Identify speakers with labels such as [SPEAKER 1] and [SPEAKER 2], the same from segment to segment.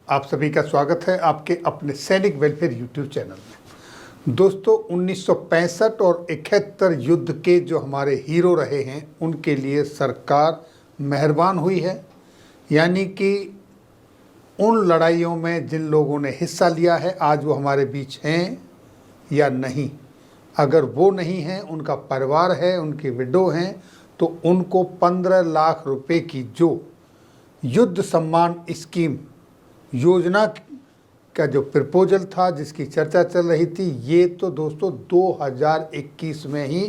[SPEAKER 1] आप सभी का स्वागत है आपके अपने सैनिक वेलफेयर यूट्यूब चैनल में। दोस्तों 1965 और 71 युद्ध के जो हमारे हीरो रहे हैं उनके लिए सरकार मेहरबान हुई है, यानी कि उन लड़ाइयों में जिन लोगों ने हिस्सा लिया है आज वो हमारे बीच हैं या नहीं। अगर वो नहीं हैं, उनका परिवार है, उनकी विडो हैं, तो उनको 15 लाख रुपए की जो युद्ध सम्मान स्कीम योजना का जो प्रपोजल था, जिसकी चर्चा चल रही थी, ये तो दोस्तों 2021 में ही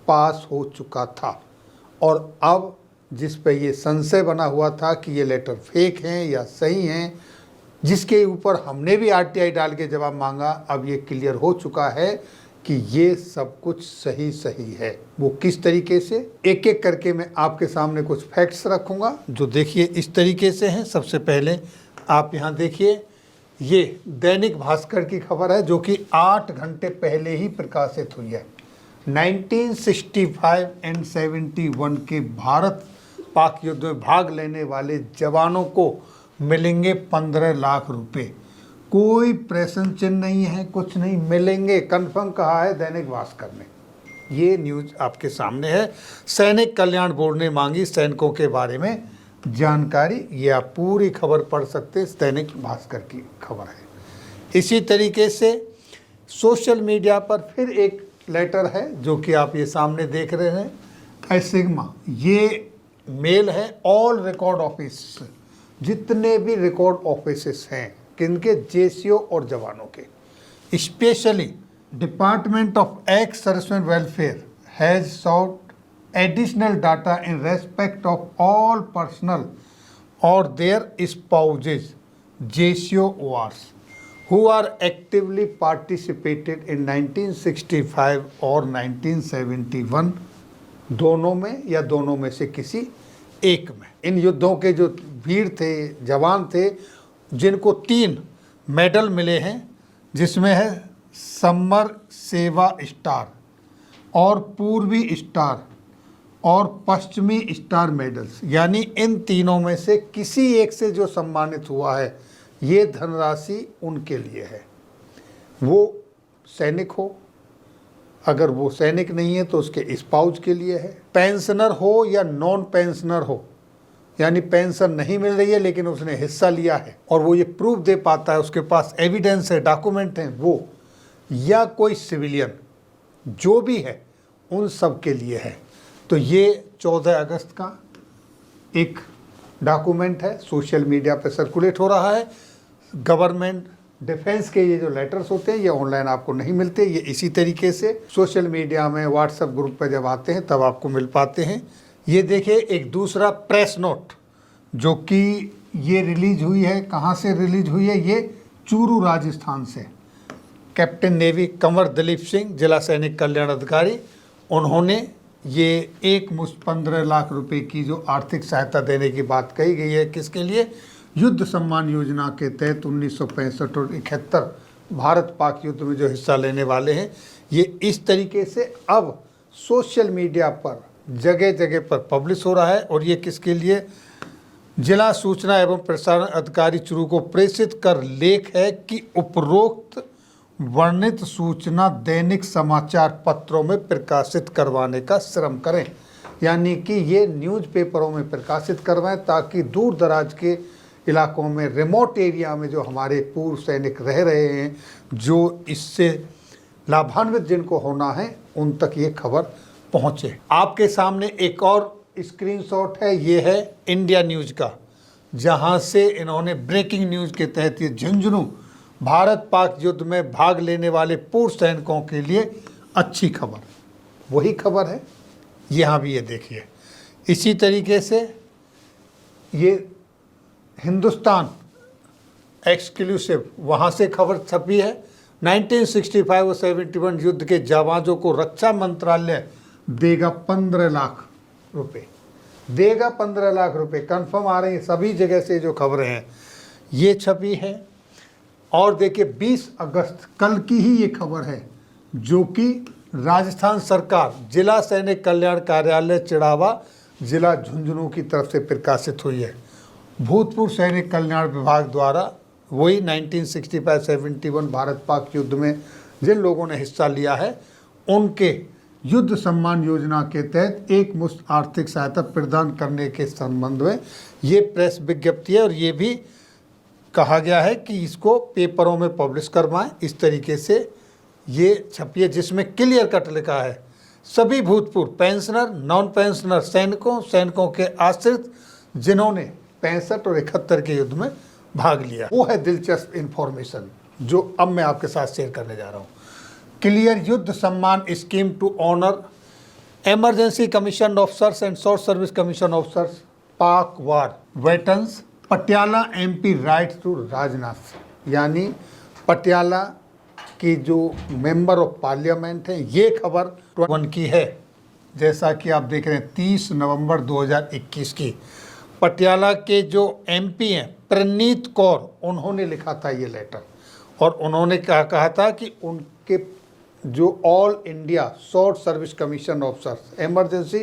[SPEAKER 1] पास हो चुका था। और अब जिस पे ये संशय बना हुआ था कि ये लेटर फेक हैं या सही हैं, जिसके ऊपर हमने भी आरटीआई डाल के जवाब मांगा, अब ये क्लियर हो चुका है कि ये सब कुछ सही है। वो किस तरीके से, एक एक करके मैं आपके सामने कुछ फैक्ट्स रखूँगा जो देखिए इस तरीके से हैं। सबसे पहले आप यहाँ देखिए, ये दैनिक भास्कर की खबर है जो कि 8 घंटे पहले ही प्रकाशित हुई है। 1965 एंड 71 के भारत पाक युद्ध में भाग लेने वाले जवानों को मिलेंगे 15 लाख रुपए। कोई प्रश्न चिन्ह नहीं है, कुछ नहीं, मिलेंगे, कंफर्म कहा है दैनिक भास्कर ने। ये न्यूज़ आपके सामने है। सैनिक कल्याण बोर्ड ने मांगी सैनिकों के बारे में जानकारी। ये आप पूरी खबर पढ़ सकते हैं, दैनिक भास्कर की खबर है। इसी तरीके से सोशल मीडिया पर फिर एक लेटर है जो कि आप ये सामने देख रहे हैं, एसिग्मा। ये मेल है ऑल रिकॉर्ड ऑफिस, जितने भी रिकॉर्ड ऑफिसेस हैं किनके, जेसीओ और जवानों के। Specially department of ex serviceman welfare has short additional data in respect of all personnel or their spouses, JCO ORs, who are actively participated in 1965 और 1971 दोनों में या दोनों में से किसी एक में। इन युद्धों के जो वीर थे, जवान थे, जिनको 3 मेडल मिले हैं, जिसमें है समर सेवा स्टार और पूर्वी स्टार और पश्चिमी स्टार मेडल्स, यानी इन तीनों में से किसी एक से जो सम्मानित हुआ है, ये धनराशि उनके लिए है। वो सैनिक हो, अगर वो सैनिक नहीं है तो उसके स्पाउस के लिए है। पेंशनर हो या नॉन पेंशनर हो, यानी पेंशन नहीं मिल रही है लेकिन उसने हिस्सा लिया है और वो ये प्रूफ दे पाता है, उसके पास एविडेंस है, डॉक्यूमेंट हैं वो, या कोई सिविलियन, जो भी है उन सब के लिए है। तो ये 14 अगस्त का एक डॉक्यूमेंट है, सोशल मीडिया पर सर्कुलेट हो रहा है। गवर्नमेंट डिफेंस के ये जो लेटर्स होते हैं ये ऑनलाइन आपको नहीं मिलते, ये इसी तरीके से सोशल मीडिया में, व्हाट्सएप ग्रुप पर जब आते हैं तब आपको मिल पाते हैं। ये देखिए एक दूसरा प्रेस नोट जो कि ये रिलीज हुई है, कहाँ से रिलीज हुई है, ये चूरू राजस्थान से। कैप्टन नेवी कंवर दलीप सिंह, जिला सैनिक कल्याण अधिकारी, उन्होंने ये एक मुश्त 15 लाख रुपए की जो आर्थिक सहायता देने की बात कही गई है, किसके लिए, युद्ध सम्मान योजना के तहत 1965 और 71 भारत पाक युद्ध में जो हिस्सा लेने वाले हैं। ये इस तरीके से अब सोशल मीडिया पर जगह जगह पर पब्लिश हो रहा है। और ये किसके लिए, जिला सूचना एवं प्रसारण अधिकारी चूरू को प्रेषित कर लेख है कि उपरोक्त वर्णित सूचना दैनिक समाचार पत्रों में प्रकाशित करवाने का श्रम करें, यानी कि ये न्यूज़पेपरों में प्रकाशित करवाएं ताकि दूर दराज के इलाकों में, रिमोट एरिया में जो हमारे पूर्व सैनिक रह रहे हैं, जो इससे लाभान्वित जिनको होना है, उन तक ये खबर पहुँचे। आपके सामने एक और स्क्रीनशॉट है, ये है इंडिया न्यूज़ का, जहाँ से इन्होंने ब्रेकिंग न्यूज़ के तहत ये झुंझुनू भारत पाक युद्ध में भाग लेने वाले पूर्व सैनिकों के लिए अच्छी खबर, वही खबर है। यहाँ भी ये देखिए, इसी तरीके से ये हिंदुस्तान एक्सक्लूसिव, वहाँ से खबर छपी है। 1965 और 71 युद्ध के जाबाजों को रक्षा मंत्रालय देगा 15 लाख रुपए, देगा 15 लाख रुपए, कंफर्म आ रही है सभी जगह से जो खबरें हैं, ये छपी है। और देखिए 20 अगस्त कल की ही ये खबर है जो कि राजस्थान सरकार जिला सैनिक कल्याण कार्यालय चिड़ावा, जिला झुंझुनू की तरफ से प्रकाशित हुई है। भूतपूर्व सैनिक कल्याण विभाग द्वारा वही 1965-71 भारत पाक युद्ध में जिन लोगों ने हिस्सा लिया है उनके युद्ध सम्मान योजना के तहत एक मुश्त आर्थिक सहायता प्रदान करने के संबंध में ये प्रेस विज्ञप्ति है। और ये भी कहा गया है कि इसको पेपरों में पब्लिश करवाएं। इस तरीके से ये छपिए जिसमें क्लियर कट लिखा है सभी भूतपूर्व पेंशनर, नॉन पेंशनर सैनिकों के आश्रित जिन्होंने 65 और 71 के युद्ध में भाग लिया। वो है दिलचस्प इंफॉर्मेशन जो अब मैं आपके साथ शेयर करने जा रहा हूँ। Clear Yuddh Samman scheme to honour emergency commission officers and short service commission officers Pak war veterans Patiala MP writes to Rajnath. यानी पटियाला की जो मेंबर ऑफ पार्लियामेंट है, ये खबर 1 की है, जैसा कि आप देख रहे हैं 30 नवंबर 2021 की। पटियाला के जो MP हैं प्रणीत कौर, उन्होंने लिखा था ये लेटर और उन्होंने कहा था कि उनके जो all India short service commission officers, emergency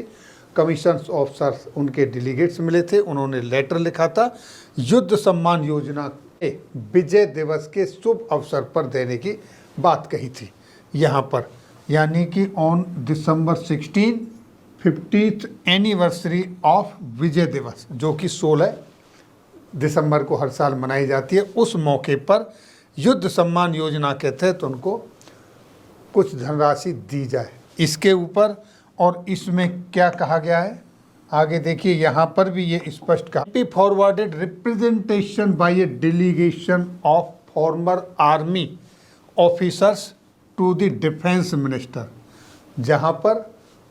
[SPEAKER 1] commission officers, उनके डेलीगेट्स मिले थे। उन्होंने लेटर लिखा था युद्ध सम्मान योजना के विजय दिवस के शुभ अवसर पर देने की बात कही थी यहाँ पर। यानी कि on December 16 50th anniversary of Vijay Diwas, जो कि 16 दिसंबर को हर साल मनाई जाती है, उस मौके पर युद्ध सम्मान योजना के तहत उनको कुछ धनराशि दी जाए इसके ऊपर। और इसमें क्या कहा गया है आगे देखिए, यहाँ पर भी ये स्पष्ट कहा forwarded representation by a delegation of former army officers to the defence minister, जहाँ पर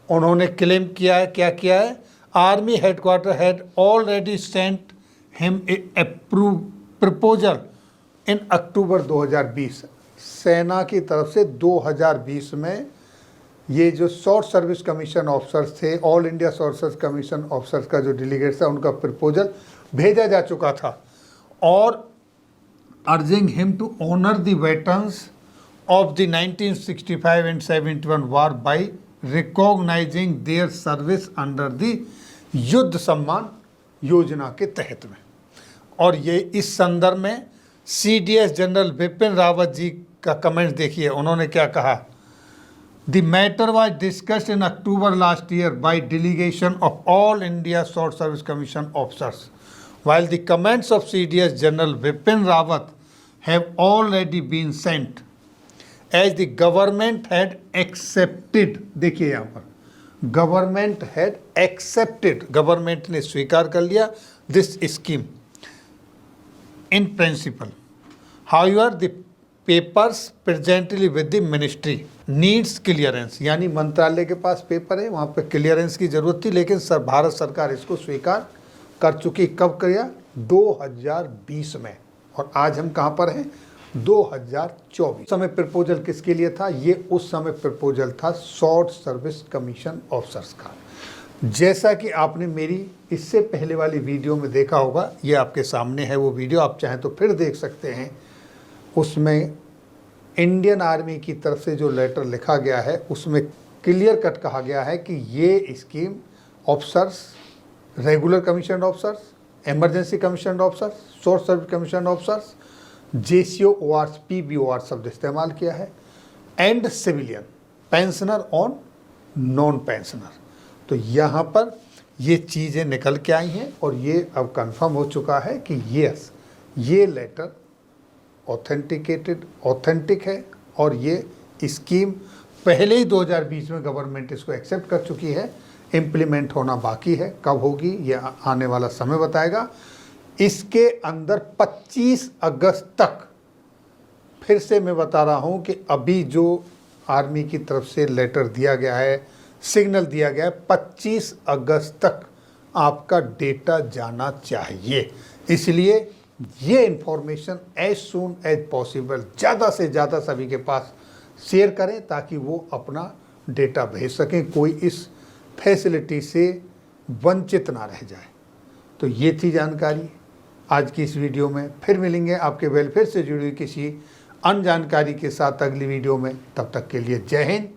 [SPEAKER 1] उन्होंने क्लेम किया है, क्या किया है, army headquarter had already sent him a approve proposal in October 2020। सेना की तरफ से 2020 में ये जो शॉर्ट सर्विस कमीशन ऑफिसर्स थे, all India short service commission officers का जो डेलीगेट था, उनका प्रपोजल भेजा जा चुका था। और urging him to honour the veterans of the 1965 and 71 war by recognising their service under the Yuddh Samman योजना के तहत में। और ये इस संदर्भ में CDS जनरल बिपिन रावत जी का कमेंट देखिए, उन्होंने क्या कहा। The matter was discussed in October last year by delegation of all India short service commission officers while the comments of CDS General Bipin Rawat have already been sent as the government had accepted, देखिए यहाँ पर government had accepted, government ने स्वीकार कर लिया this scheme in principle. However, the papers presently with the ministry needs clearance, यानी मंत्रालय के पास पेपर है, वहाँ पे क्लियरेंस की जरूरत थी, लेकिन भारत सरकार इसको स्वीकार कर चुकी। कब किया? 2020 में। और आज हम कहाँ पर हैं? 2024। समय प्रपोजल किसके लिए था? ये उस समय प्रपोजल था शॉर्ट सर्विस कमीशन ऑफिसर्स का। जैसा कि आपने मेरी इससे पहले वाली वीडियो में देखा होगा, ये आपके सामने है वो वीडियो, आप चाहें तो फिर देख सकते हैं। उसमें इंडियन आर्मी की तरफ से जो लेटर लिखा गया है उसमें क्लियर कट कहा गया है कि ये scheme officers, regular commission officers, emergency commission officers, short service commission officers, JCO ORs PBOR शब्द इस्तेमाल किया है, and civilian pensioner on non pensioner. तो यहाँ पर ये चीज़ें निकल के आई हैं और ये अब कंफर्म हो चुका है कि यस, ये लेटर ऑथेंटिक है और ये स्कीम पहले ही 2020 में गवर्नमेंट इसको एक्सेप्ट कर चुकी है। इम्प्लीमेंट होना बाकी है, कब होगी ये आने वाला समय बताएगा। इसके अंदर 25 अगस्त तक, फिर से मैं बता रहा हूँ कि अभी जो आर्मी की तरफ से लेटर दिया गया है, सिग्नल दिया गया है, 25 अगस्त तक आपका डेटा जाना चाहिए। इसलिए ये information as soon as possible ज़्यादा से ज़्यादा सभी के पास शेयर करें ताकि वो अपना डेटा भेज सकें, कोई इस फैसिलिटी से वंचित ना रह जाए। तो ये थी जानकारी आज की इस वीडियो में। फिर मिलेंगे आपके वेलफेयर से जुड़ी किसी अन्य जानकारी के साथ अगली वीडियो में। तब तक के लिए जय हिंद,